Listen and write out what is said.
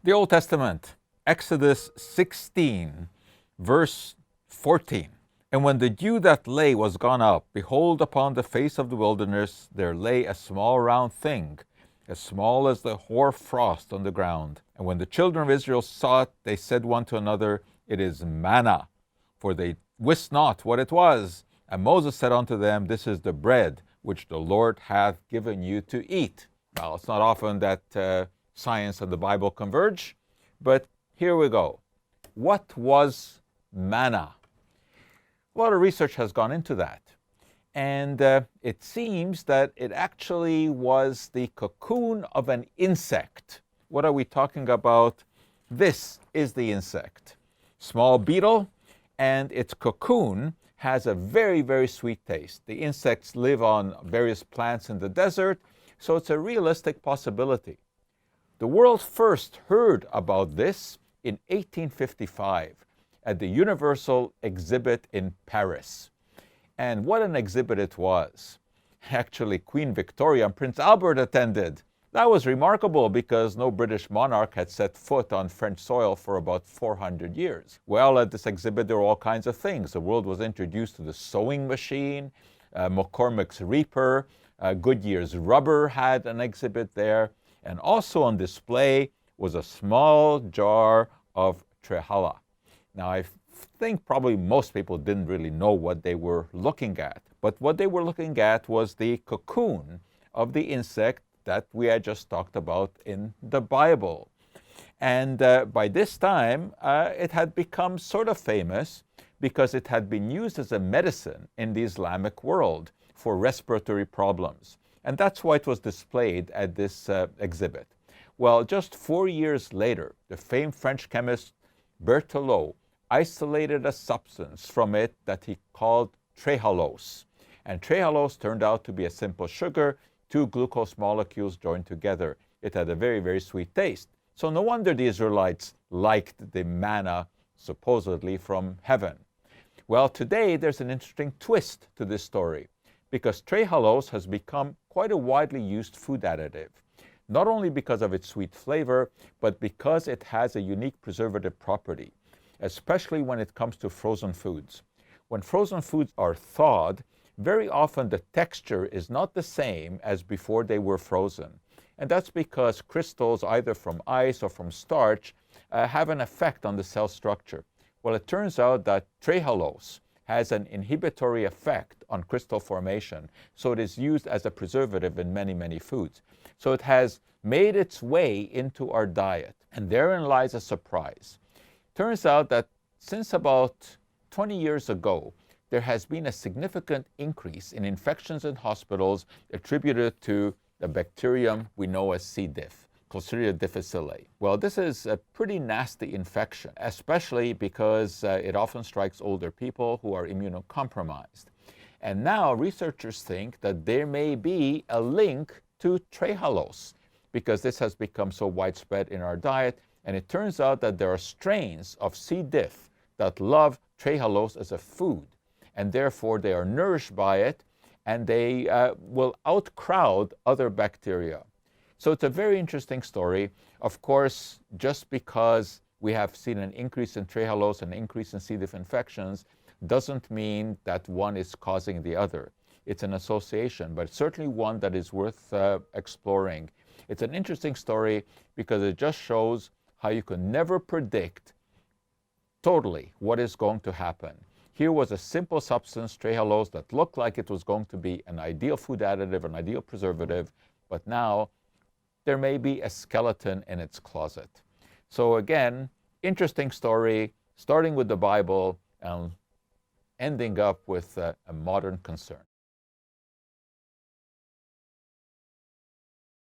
The Old Testament, Exodus 16, verse 14. And when the dew that lay was gone up, behold, upon the face of the wilderness there lay a small round thing, as small as the hoar frost on the ground. And when the children of Israel saw it, they said one to another, It is manna, for they wist not what it was. And Moses said unto them, This is the bread which the Lord hath given you to eat. Well, it's not often that science and the Bible converge, but here we go. What was manna? A lot of research has gone into that. And it seems that it actually was the cocoon of an insect. What are we talking about? This is the insect. Small beetle, and its cocoon has a very, very sweet taste. The insects live on various plants in the desert, so it's a realistic possibility. The world first heard about this in 1855 at the Universal Exhibit in Paris. And what an exhibit it was. Actually, Queen Victoria and Prince Albert attended. That was remarkable because no British monarch had set foot on French soil for about 400 years. Well, at this exhibit, there were all kinds of things. The world was introduced to the sewing machine, McCormick's Reaper, Goodyear's rubber had an exhibit there. And also on display was a small jar of Trehalose. Now, I think probably most people didn't really know what they were looking at. But what they were looking at was the cocoon of the insect that we had just talked about in the Bible. And by this time, it had become sort of famous because it had been used as a medicine in the Islamic world for respiratory problems. And that's why it was displayed at this exhibit. Well, just 4 years later, the famed French chemist Berthelot isolated a substance from it that he called Trehalose. And Trehalose turned out to be a simple sugar, two glucose molecules joined together. It had a very, very sweet taste. So no wonder the Israelites liked the manna, supposedly from heaven. Well, today there's an interesting twist to this story because Trehalose has become quite a widely used food additive, not only because of its sweet flavor, but because it has a unique preservative property, especially when it comes to frozen foods. When frozen foods are thawed, very often the texture is not the same as before they were frozen. And that's because crystals, either from ice or from starch, have an effect on the cell structure. Well, it turns out that Trehalose has an inhibitory effect on crystal formation, so it is used as a preservative in many, many foods. So it has made its way into our diet, and therein lies a surprise. Turns out that since about 20 years ago, there has been a significant increase in infections in hospitals attributed to the bacterium we know as C. diff, Clostridia difficile. Well, this is a pretty nasty infection, especially because it often strikes older people who are immunocompromised. And now researchers think that there may be a link to Trehalose because this has become so widespread in our diet. And it turns out that there are strains of C. diff that love Trehalose as a food, and therefore they are nourished by it, and they will outcrowd other bacteria. So it's a very interesting story. Of course, just because we have seen an increase in Trehalose and an increase in C. diff infections doesn't mean that one is causing the other. It's an association, but certainly one that is worth exploring. It's an interesting story because it just shows how you can never predict totally what is going to happen. Here was a simple substance, Trehalose, that looked like it was going to be an ideal food additive, an ideal preservative, but now there may be a skeleton in its closet. So again, interesting story, starting with the Bible and ending up with a modern concern.